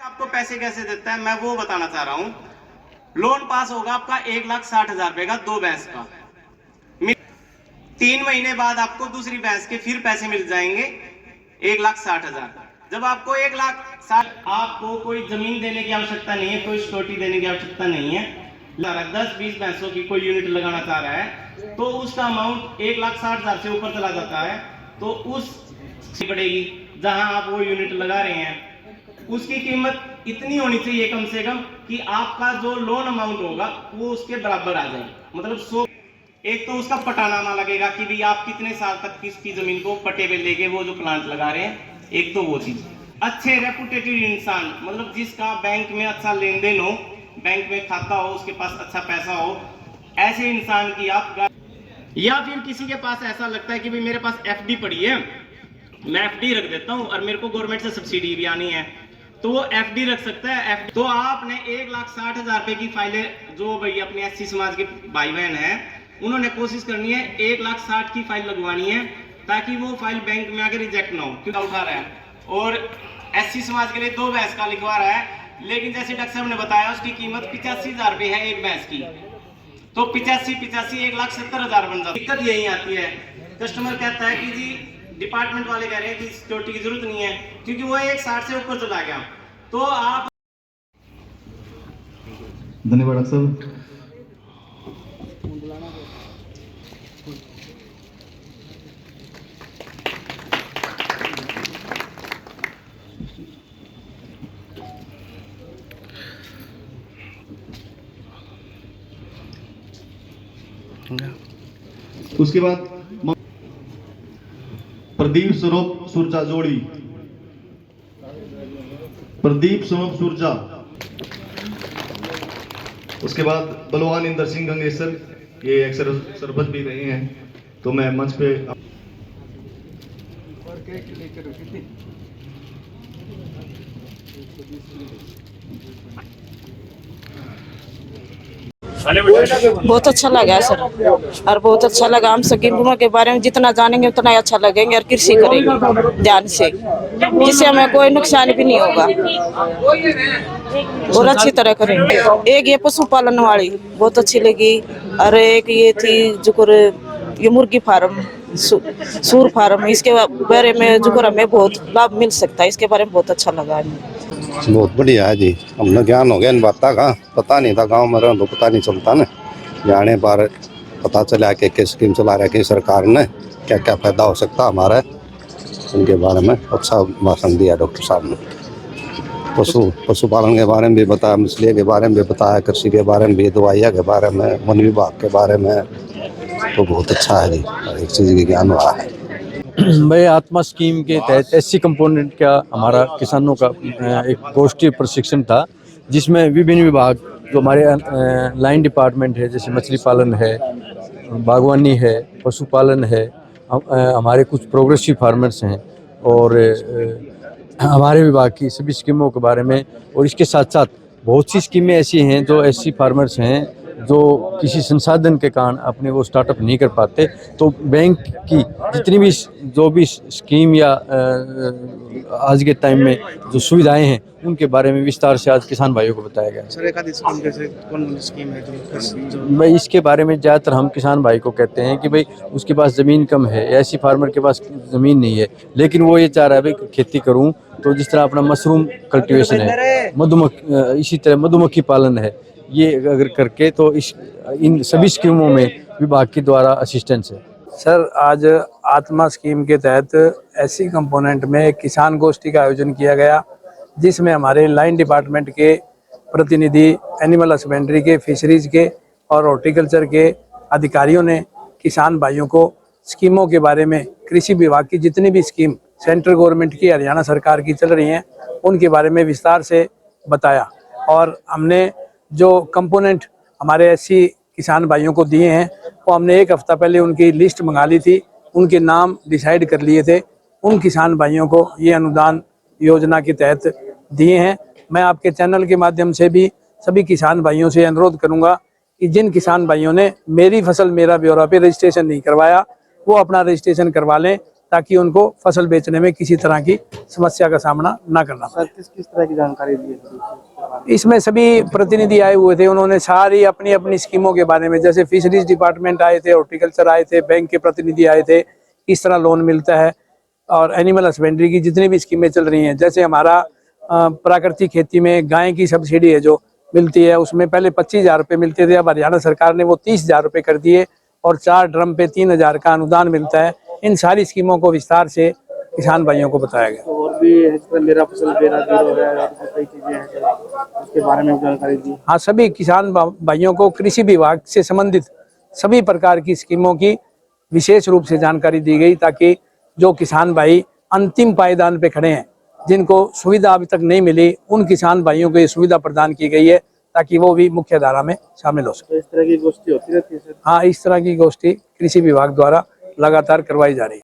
आपको पैसे कैसे देता है मैं वो बताना चाह रहा हूँ। लोन पास होगा आपका 1,60,000 रुपए का 2 भैंस का। 3 महीने बाद आपको दूसरी भैंस के फिर पैसे मिल जाएंगे 1,60,000। जब आपको 1,60,000, आपको कोई जमीन देने की आवश्यकता नहीं है, कोई सिक्योरिटी देने की आवश्यकता नहीं है। 10-20 भैंसों की कोई यूनिट लगाना चाह रहा है तो उसका अमाउंट 1,60,000 से ऊपर चला जाता है, तो उस पड़ेगी जहां आप वो यूनिट लगा रहे हैं उसकी कीमत इतनी होनी चाहिए कम से कम कि आपका जो लोन अमाउंट होगा वो उसके बराबर आ जाए। मतलब 100, एक तो उसका पटानामा लगेगा कि भाई आप कितने साल तक किसकी जमीन को पट्टे पे लेके वो जो प्लांट लगा रहे हैं। एक तो वो चीज, अच्छे रेपुटेटेड इंसान, मतलब जिसका बैंक में अच्छा लेन देन हो, बैंक में खाता हो, उसके पास अच्छा पैसा हो, ऐसे इंसान की आप। या फिर किसी के पास ऐसा लगता है कि भाई मेरे पास एफडी पड़ी है, मैं एफडी रख देता हूं और मेरे को गवर्नमेंट से सब्सिडी भी आनी है, तो वो एफडी रख सकता है। तो आपने 1,60,000 रुपए की फाइलें, जो भाई अपने एससी समाज के भाई बहन है उन्होंने कोशिश करनी है 1,60,000 की फाइल लगवानी है, ताकि वो फाइल बैंक में आकर रिजेक्ट ना हो। क्यों उठा रहा है और एससी समाज के लिए 2 भैंस का लिखवा रहा है, लेकिन जैसे डॉक्टर साहब ने बताया उसकी कीमत 85,000 रुपए है एक भैंस की, तो 85 1,70,000 बन जाता है। दिक्कत यही आती है, कस्टमर कहता है कि जी डिपार्टमेंट वाले कह रहे हैं कि सिक्योरिटी की जरूरत नहीं है क्योंकि वो 1,60 से ऊपर चला गया। तो आप धन्यवाद डॉक्टर साहब। उसके बाद प्रदीप स्वरूप सुरजा जोड़ी, प्रदीप स्वरूप सुरजा। उसके बाद बलवान इंदर सिंह गंगेसर, ये अक्सर सरपंच भी रहे हैं, तो मैं मंच पे बहुत अच्छा लगा सर, और बहुत अच्छा लगा। हम स्कीमों के बारे में जितना जानेंगे उतना ही अच्छा लगेंगे और कृषि करेंगे ध्यान से, जिससे हमें कोई नुकसान भी नहीं होगा और अच्छी तरह करेंगे। एक ये पशुपालन वाली बहुत अच्छी लगी, और एक ये थी जो ये मुर्गी फार्म, सूर फार्म, इसके बारे में जो हमें बहुत लाभ मिल सकता है, इसके बारे में बहुत अच्छा लगा। बहुत बढ़िया है जी, हमने ज्ञान हो गया इन बातों का, पता नहीं था गांव में रहो तो पता नहीं चलता ना, जाने पर पता चला कि स्कीम चला रखी सरकार ने, क्या क्या फायदा हो सकता हमारा, उनके बारे में अच्छा भाषण दिया डॉक्टर साहब ने। पशुपालन के बारे में भी बताया, मछली के बारे में भी बताया, कृषि के बारे में भी, दवाइयाँ के बारे में, वन विभाग के बारे में, तो बहुत अच्छा है जी, एक चीज़ की ज्ञान रहा है। भाई आत्मा स्कीम के तहत एससी कंपोनेंट का हमारा किसानों का एक गोष्ठी प्रशिक्षण था, जिसमें विभिन्न विभाग जो हमारे लाइन डिपार्टमेंट है, जैसे मछली पालन है, बागवानी है, पशुपालन है, हमारे कुछ प्रोग्रेसिव फार्मर्स हैं, और हमारे विभाग की सभी स्कीमों के बारे में। और इसके साथ साथ बहुत सी स्कीमें ऐसी हैं जो एससी फार्मर्स हैं जो किसी संसाधन के कारण अपने वो स्टार्टअप नहीं कर पाते, तो बैंक की जितनी भी जो भी स्कीम या आज के टाइम में जो सुविधाएं हैं उनके बारे में विस्तार से आज किसान भाइयों को बताया गया। सर एक आधी स्कीम जैसे कौन स्कीम है जो भाई इसके बारे में ज़्यादातर हम किसान भाई को कहते हैं कि भाई उसके पास ज़मीन कम है, ऐसी फार्मर के पास ज़मीन नहीं है, लेकिन वो ये चाह रहा है भाई खेती करूं, तो जिस तरह अपना मशरूम कल्टीवेशन है, मधुमक्खी, इसी तरह मधुमक्खी पालन है, ये अगर करके तो इन सभी स्कीमों में विभाग के द्वारा असिस्टेंस है। सर आज आत्मा स्कीम के तहत एससी कंपोनेंट में एक किसान गोष्ठी का आयोजन किया गया, जिसमें हमारे लाइन डिपार्टमेंट के प्रतिनिधि, एनिमल हस्बेंड्री के, फिशरीज के और हॉर्टिकल्चर के अधिकारियों ने किसान भाइयों को स्कीमों के बारे में, कृषि विभाग की जितनी भी स्कीम सेंट्रल गवर्नमेंट की, हरियाणा सरकार की चल रही हैं, उनके बारे में विस्तार से बताया। और हमने जो कंपोनेंट हमारे एससी किसान भाइयों को दिए हैं वो हमने एक हफ्ता पहले उनकी लिस्ट मंगा ली थी, उनके नाम डिसाइड कर लिए थे, उन किसान भाइयों को ये अनुदान योजना के तहत दिए हैं। मैं आपके चैनल के माध्यम से भी सभी किसान भाइयों से अनुरोध करूंगा कि जिन किसान भाइयों ने मेरी फसल मेरा ब्यौरा पे रजिस्ट्रेशन नहीं करवाया वो अपना रजिस्ट्रेशन करवा लें, ताकि उनको फसल बेचने में किसी तरह की समस्या का सामना न करना पड़े। सर किस किस तरह की जानकारी दी है? इसमें सभी प्रतिनिधि आए हुए थे, उन्होंने सारी अपनी अपनी स्कीमों के बारे में, जैसे फिशरीज डिपार्टमेंट आए थे, हॉर्टिकल्चर आए थे, बैंक के प्रतिनिधि आए थे, किस तरह लोन मिलता है और एनिमल हस्बेंड्री की जितनी भी स्कीमें चल रही हैं। जैसे हमारा प्राकृतिक खेती में गाय की सब्सिडी है जो मिलती है, उसमें पहले 25,000 रुपये मिलते थे, अब हरियाणा सरकार ने वो 30,000 रुपये कर दिए और 4 ड्रम पे 3,000 का अनुदान मिलता है। इन सारी स्कीमों को विस्तार से किसान भाइयों को बताया गया। तो और भी है, जैसे मेरा फसल मेरा जीरो है और भी कई चीजें हैं, तो उसके बारे में जानकारी दी। हाँ, सभी किसान भाइयों को कृषि विभाग से संबंधित सभी प्रकार की स्कीमों की विशेष रूप से जानकारी दी गई, ताकि जो किसान भाई अंतिम पायदान पे खड़े हैं, जिनको सुविधा अभी तक नहीं मिली, उन किसान भाइयों को ये सुविधा प्रदान की गई है, ताकि वो भी मुख्य धारा में शामिल हो सके। तो इस तरह की गोष्ठी होती रहती है सर? हाँ, इस तरह की गोष्ठी कृषि विभाग द्वारा लगातार करवाई जा रही है।